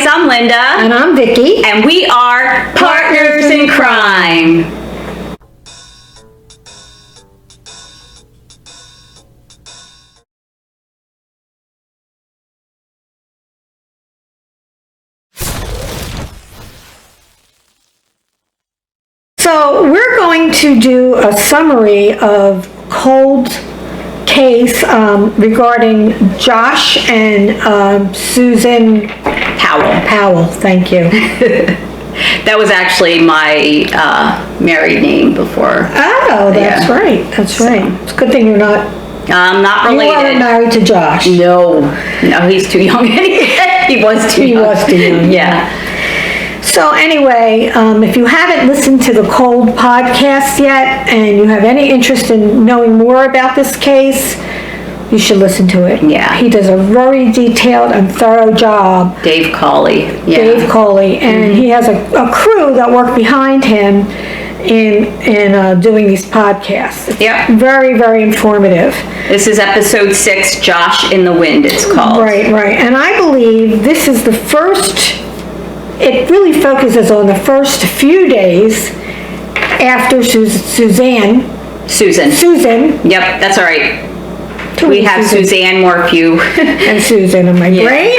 I'm Linda. And I'm Vicki. And we are Partners in Crime. So we're going to do a summary of cold case regarding Josh and Susan Powell. Thank you. That was actually my married name before. Oh, that's right. That's right. It's a good thing you're not. I'm not related. You weren't married to Josh. No, he's too young. He was too young. He was too young. Yeah. So anyway, if you haven't listened to the Cold podcast yet and you have any interest in knowing more about this case, you should listen to it. Yeah. He does a very detailed and thorough job. Dave Cawley. Yeah. Dave Cawley. And he has a crew that work behind him in doing these podcasts. It's very, very informative. This is episode 6, Josh in the Wind, it's called. Right. And I believe this is the first. It really focuses on the first few days after Susan. Yep, that's all right. We have Suzanne Morphew. And Susan in my brain.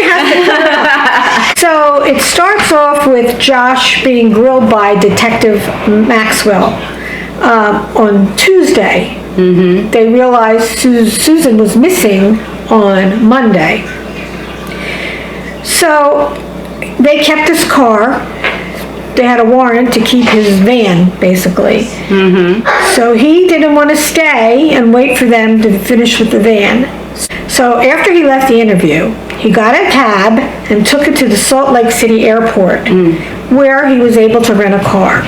So it starts off with Josh being grilled by Detective Maxwell on Tuesday. Mm-hmm. They realized Susan was missing on Monday. So they kept his car. They had a warrant to keep his van, basically. Mm-hmm. So he didn't want to stay and wait for them to finish with the van. So after he left the interview, he got a cab and took it to the Salt Lake City airport, where he was able to rent a car.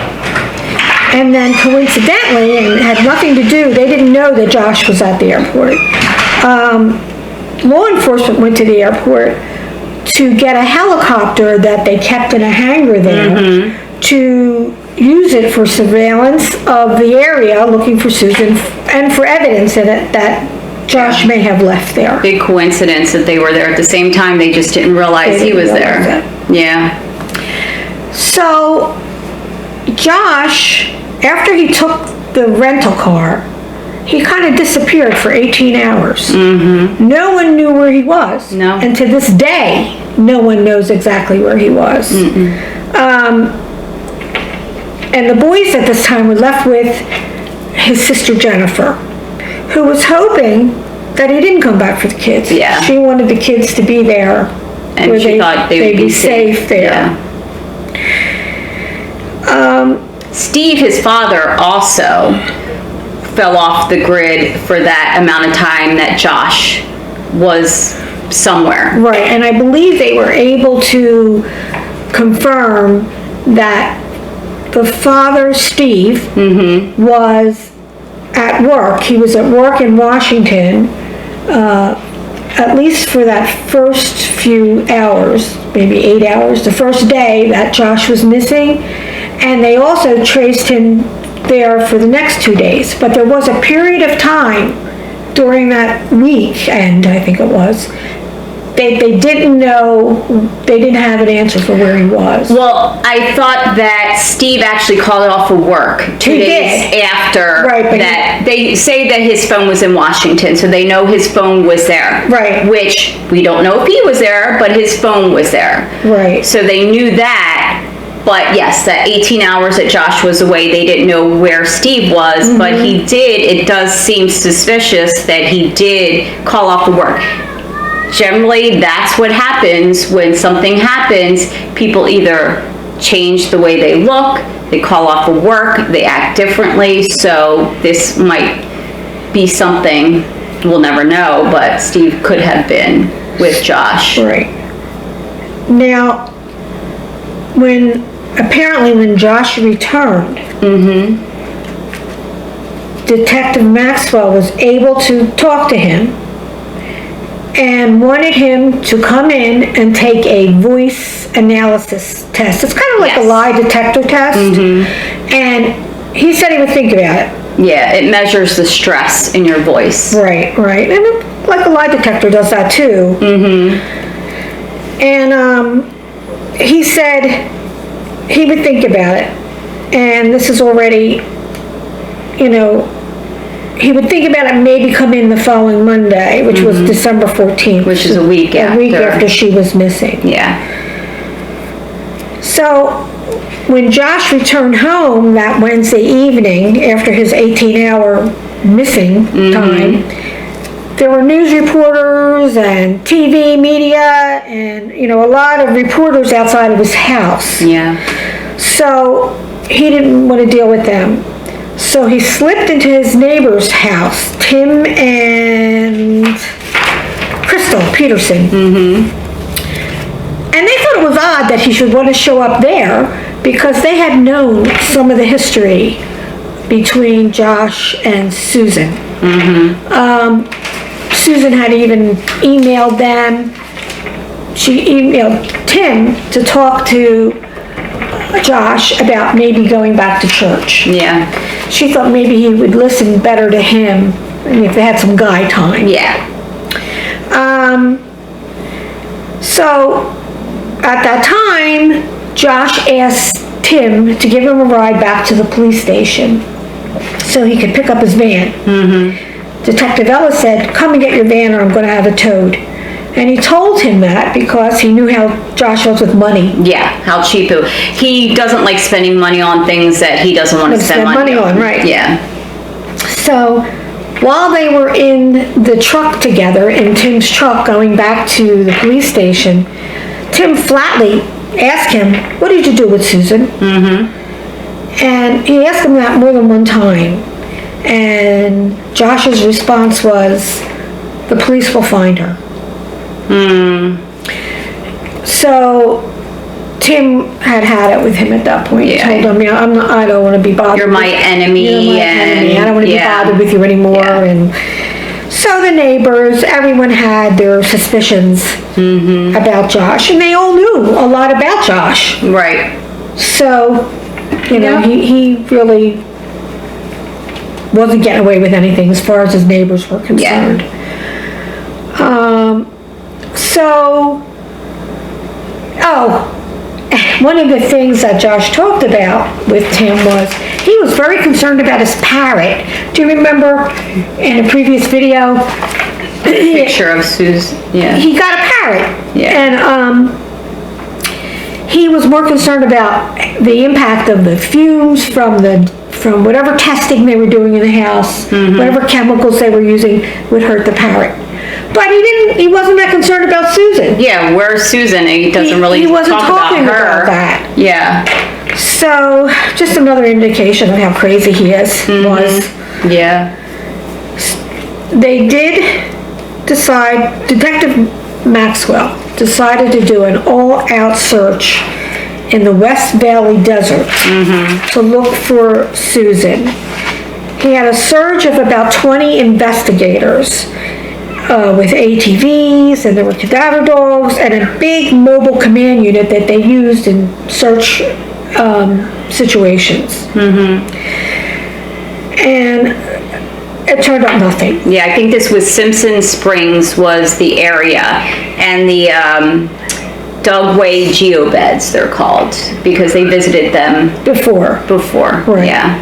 And then coincidentally, and had nothing to do, they didn't know that Josh was at the airport. Law enforcement went to the airport to get a helicopter that they kept in a hangar there to use it for surveillance of the area, looking for Susan and for evidence in it that Josh may have left there. Big coincidence that they were there at the same time. They just didn't realize he was there. Yeah. So Josh, after he took the rental car, he kind of disappeared for 18 hours. Mm-hmm. No one knew where he was. No. And to this day, no one knows exactly where he was. And the boys at this time were left with his sister Jennifer, who was hoping that he didn't come back for the kids. Yeah. She wanted the kids to be there. And where she thought they'd be safe there. Yeah. Steve, his father, also fell off the grid for that amount of time that Josh was somewhere. Right, and I believe they were able to confirm that the father, Steve, was at work. He was at work in Washington, at least for that first few hours, maybe 8 hours, the first day that Josh was missing. And they also traced him there for the next 2 days. But there was a period of time during that weekend, I think it was, they didn't know, they didn't have an answer for where he was. Well, I thought that Steve actually called off of work 2 days after that. They say that his phone was in Washington, so they know his phone was there. Right. Which we don't know if he was there, but his phone was there. Right. So they knew that. But yes, that 18 hours that Josh was away, they didn't know where Steve was, but he did, it does seem suspicious that he did call off the work. Generally, that's what happens when something happens. People either change the way they look, they call off of work, they act differently, so this might be something we'll never know, but Steve could have been with Josh. Right. Now, when Josh returned, Detective Maxwell was able to talk to him and wanted him to come in and take a voice analysis test. It's kind of like a lie detector test. And he said he would think about it. Yeah, it measures the stress in your voice. Right. And like a lie detector does that too. And he said he would think about it. And this is already, he would think about it and maybe come in the following Monday, which was December 14th. Which is a week after. A week after she was missing. Yeah. So when Josh returned home that Wednesday evening after his 18-hour missing time, there were news reporters and TV media and, a lot of reporters outside of his house. Yeah. So he didn't want to deal with them. So he slipped into his neighbor's house, Tim and Crystal Peterson. And they thought it was odd that he should want to show up there because they had known some of the history between Josh and Susan. Susan had even emailed them. She emailed Tim to talk to Josh about maybe going back to church. Yeah. She thought maybe he would listen better to him if they had some guy time. Yeah. So at that time, Josh asked Tim to give him a ride back to the police station so he could pick up his van. Detective Ellis said, "Come and get your van or I'm going to have it towed." And he told him that because he knew how Josh was with money. Yeah, how cheap he doesn't like spending money on things that he doesn't want to spend money on. Right. Yeah. So while they were in the truck together, in Tim's truck going back to the police station, Tim flatly asked him, "What did you do with Susan?" And he asked him that more than one time. And Josh's response was, "The police will find her." So Tim had it with him at that point. Yeah. He told him, I don't want to be bothered. You're my enemy. You're my enemy. I don't want to be bothered with you anymore. Yeah. And so the neighbors, everyone had their suspicions about Josh, and they all knew a lot about Josh. Right. So, he really wasn't getting away with anything as far as his neighbors were concerned. One of the things that Josh talked about with Tim was he was very concerned about his parrot. Do you remember in a previous video? Picture of Susan. Yeah. He got a parrot. Yeah. And he was more concerned about the impact of the fumes from whatever testing they were doing in the house, whatever chemicals they were using would hurt the parrot. But he wasn't that concerned about Susan. Yeah, where's Susan? He doesn't really he wasn't talk talking about her. about that. Yeah. So, just another indication of how crazy he was. Yeah. They did decide, Detective Maxwell decided to do an all-out search in the West Valley Desert to look for Susan. He had a surge of about 20 investigators with ATVs, and there were cadaver dogs, and a big mobile command unit that they used in search situations. And it turned up nothing. Yeah, I think this was Simpson Springs was the area, and the Dugway geobeds they're called because they visited them Before. Right. Yeah.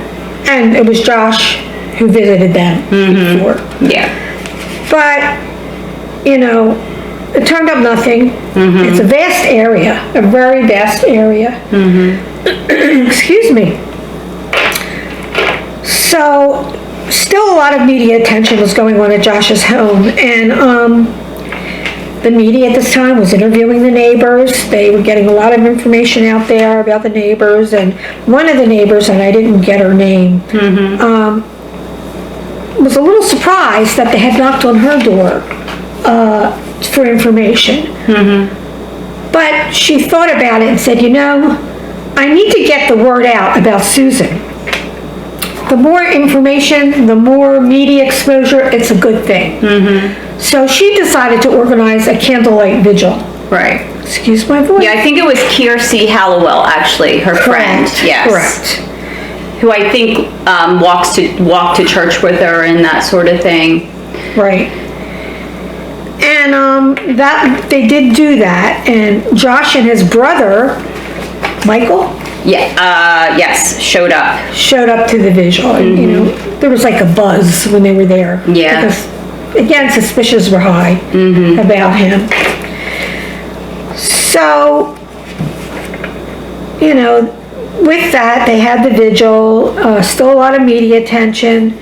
And it was Josh who visited them before. Yeah. But, it turned up nothing. It's a vast area, a very vast area. Excuse me. So, still a lot of media attention was going on at Josh's home, and the media at this time was interviewing the neighbors. They were getting a lot of information out there about the neighbors, and one of the neighbors, and I didn't get her name, was a little surprised that they had knocked on her door for information. But she thought about it and said, I need to get the word out about Susan. The more information, the more media exposure, it's a good thing. So she decided to organize a candlelight vigil. Right. Excuse my voice. Yeah, I think it was Kiersey Hallowell, actually, her friend. Yes. Correct. Who I think walked to church with her and that sort of thing. Right. And that they did do that, and Josh and his brother, Michael, Yes, showed up. showed up to the vigil. And, there was like a buzz when they were there. Yeah. Because, again, suspicions were high about him. So, with that, they had the vigil, still a lot of media attention.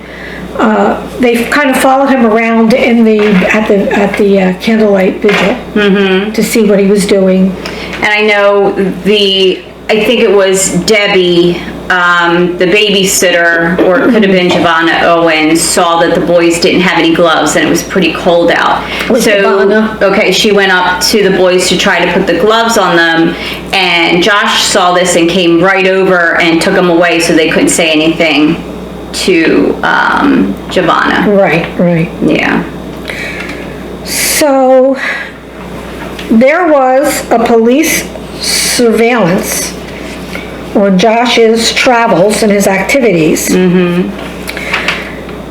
They kind of followed him around at the candlelight vigil to see what he was doing. And I know I think it was Debbie, the babysitter, or it could have been Giovanna Owens, saw that the boys didn't have any gloves and it was pretty cold out. Giovanna. Okay, she went up to the boys to try to put the gloves on them, and Josh saw this and came right over and took them away so they couldn't say anything to Giovanna. Right. Yeah. So there was a police surveillance on Josh's travels and his activities,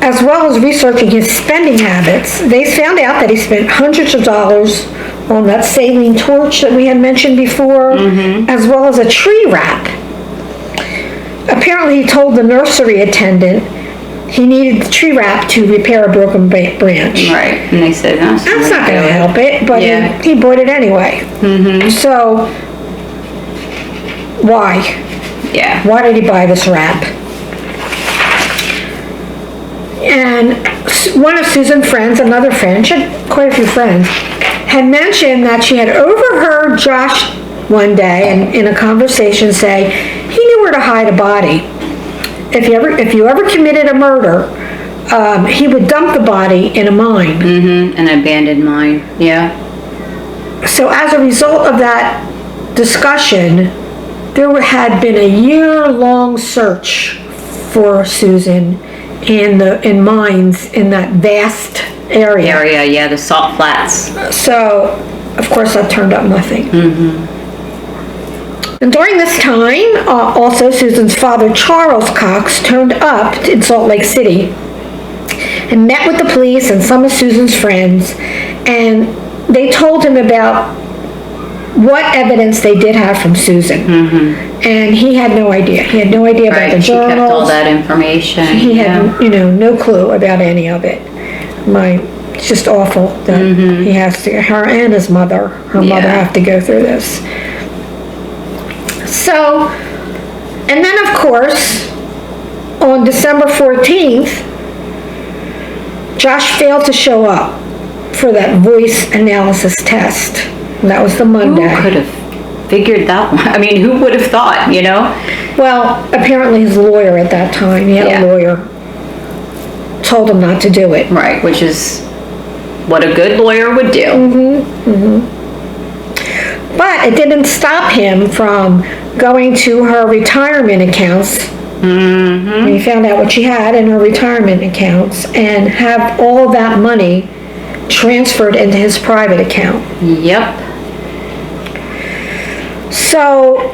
as well as researching his spending habits. They found out that he spent hundreds of dollars on that saline torch that we had mentioned before, as well as a tree wrap. Apparently, he told the nursery attendant he needed the tree wrap to repair a broken branch. Right, and they said, no, That's not going to help it, but he bought it anyway. So, why? Yeah. Why did he buy this wrap? And one of Susan's friends, another friend, she had quite a few friends, had mentioned that she had overheard Josh one day in a conversation say he knew where to hide a body. If you ever committed a murder, he would dump the body in a mine. An abandoned mine. Yeah. So as a result of that discussion, there had been a year-long search for Susan in mines in that vast area. The salt flats. So, of course, that turned up nothing. And during this time, also Susan's father, Charles Cox, turned up in Salt Lake City and met with the police and some of Susan's friends, and they told him about what evidence they did have from Susan. And he had no idea. He had no idea about the journals. She kept all that information. He had, no clue about any of it. It's just awful that he has to, her and his mother, mother have to go through this. So, and then of course, on December 14th, Josh failed to show up for that voice analysis test. And that was the Monday. Who could have figured that one? I mean, who would have thought, Well, apparently his lawyer at that time, he had a lawyer, told him not to do it. Right, which is what a good lawyer would do. But it didn't stop him from going to her retirement accounts. When he found out what she had in her retirement accounts and have all that money transferred into his private account. Yep. So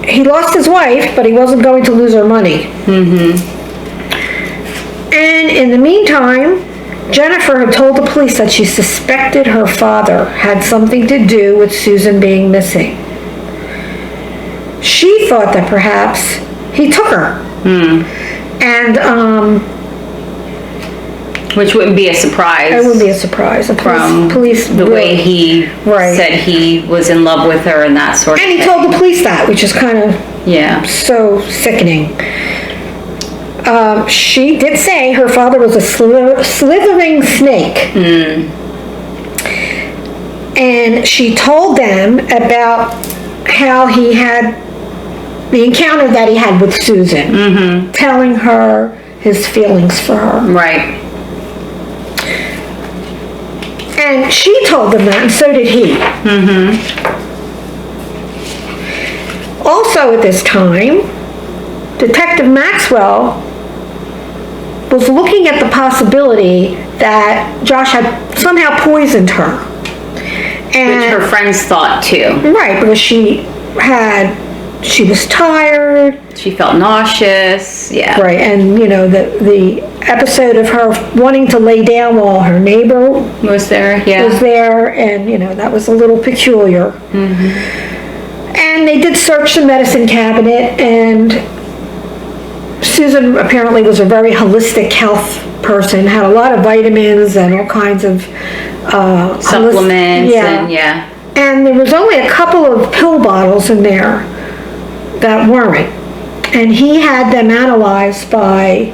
he lost his wife, but he wasn't going to lose her money. And in the meantime, Jennifer had told the police that she suspected her father had something to do with Susan being missing. She thought that perhaps he took her. And, which wouldn't be a surprise. It wouldn't be a surprise. Police the way he said he was in love with her and that sort of thing. And he told the police that, which is kind of so sickening. She did say her father was a slithering snake. And she told them about how he had the encounter that he had with Susan, telling her his feelings for her. Right. And she told them that, and so did he. Also at this time, Detective Maxwell was looking at the possibility that Josh had somehow poisoned her. And, which her friends thought too. Right, because she was tired. She felt nauseous. Yeah. Right, and the episode of her wanting to lay down while her neighbor Was there? Yeah. was there, and that was a little peculiar. And they did search the medicine cabinet, and Susan apparently was a very holistic health person, had a lot of vitamins and all kinds of Supplements and And there was only a couple of pill bottles in there that weren't. And he had them analyzed by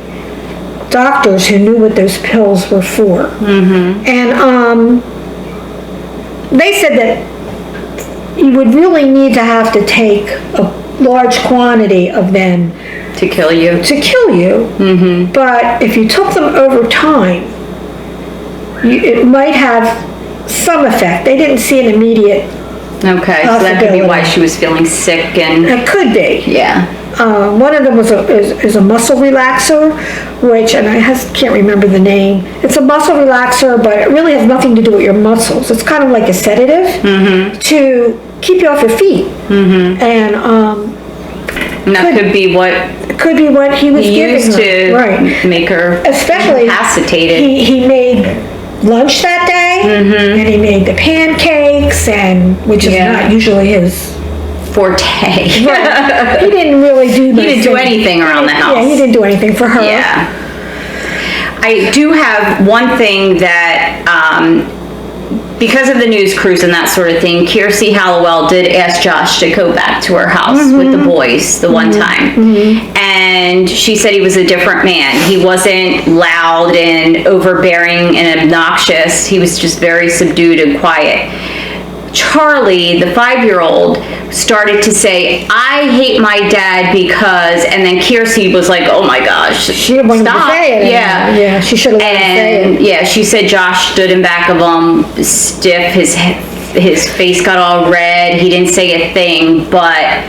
doctors who knew what those pills were for. And they said that you would really need to have to take a large quantity of them to kill you. But if you took them over time, it might have some effect. They didn't see an immediate Okay, so that could be why she was feeling sick and... It could be. Yeah. One of them is a muscle relaxer, which, and I can't remember the name. It's a muscle relaxer, but it really has nothing to do with your muscles. It's kind of like a sedative to keep you off your feet. And that could be what he was giving used her. to make her especially incapacitated. He made lunch that day, and he made the pancakes, which is not usually his forte. Right. He didn't really do. He didn't do anything around the house. Yeah, he didn't do anything for her. Yeah. I do have one thing that, because of the news cruise and that sort of thing, Kiersey Hallowell did ask Josh to go back to her house with the boys the one time. And she said he was a different man. He wasn't loud and overbearing and obnoxious. He was just very subdued and quiet. Charlie, the 5-year-old, started to say, I hate my dad because, and then Kiersey was like, oh my gosh, she wanted to say it. Yeah, she should have let him say it. Yeah, she said Josh stood in back of him, stiff, his face got all red, he didn't say a thing, but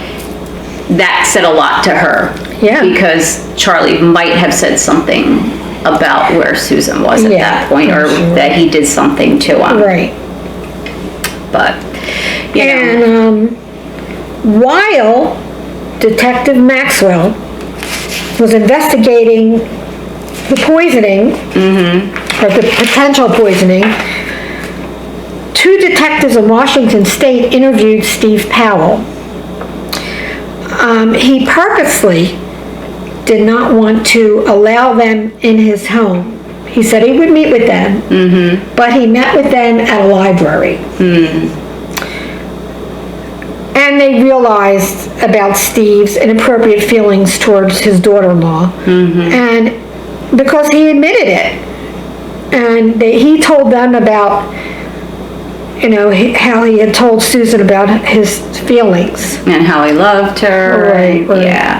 that said a lot to her. Yeah. Because Charlie might have said something about where Susan was at that point, or that he did something to him. Right. But, while Detective Maxwell was investigating the poisoning, or the potential poisoning, 2 detectives in Washington State interviewed Steve Powell. He purposely did not want to allow them in his home. He said he would meet with them, but he met with them at a library. And they realized about Steve's inappropriate feelings towards his daughter-in-law. And because he admitted it. And he told them about, how he had told Susan about his feelings. And how he loved her. Right. Yeah.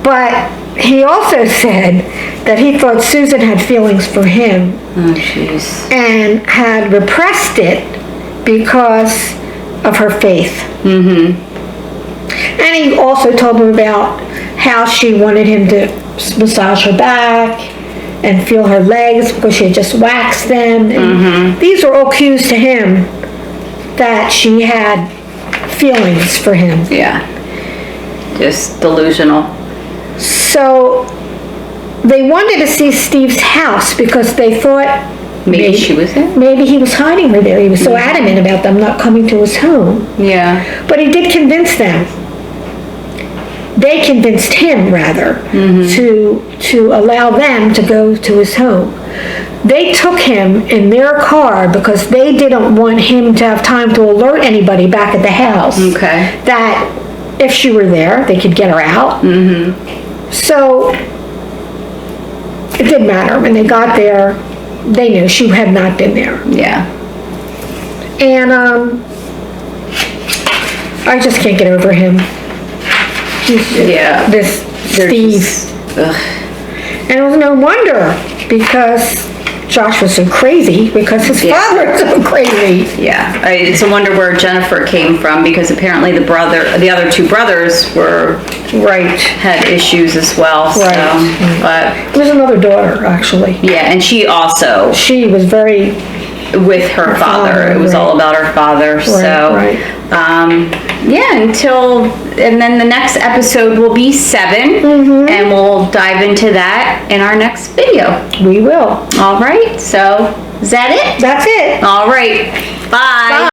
But he also said that he thought Susan had feelings for him. Oh, jeez. And had repressed it because of her faith. And he also told him about how she wanted him to massage her back and feel her legs because she had just waxed them. And these were all cues to him that she had feelings for him. Yeah. Just delusional. So they wanted to see Steve's house because they thought maybe she was there. Maybe he was hiding her there. He was so adamant about them not coming to his home. Yeah. But he did convince them. They convinced him, rather, to allow them to go to his home. They took him in their car because they didn't want him to have time to alert anybody back at the house. Okay. That if she were there, they could get her out. So it didn't matter. When they got there, they knew she had not been there. Yeah. And I just can't get over him. This Steve. And it was no wonder because Josh was so crazy because his father was so crazy. Yeah, it's a wonder where Jennifer came from because apparently the other 2 brothers had issues as well. Right. So, but there's another daughter actually. Yeah, and she was very with her father. It was all about her father. and then the next episode will be 7, and we'll dive into that in our next video. We will. All right, so is that it? That's it. All right, bye.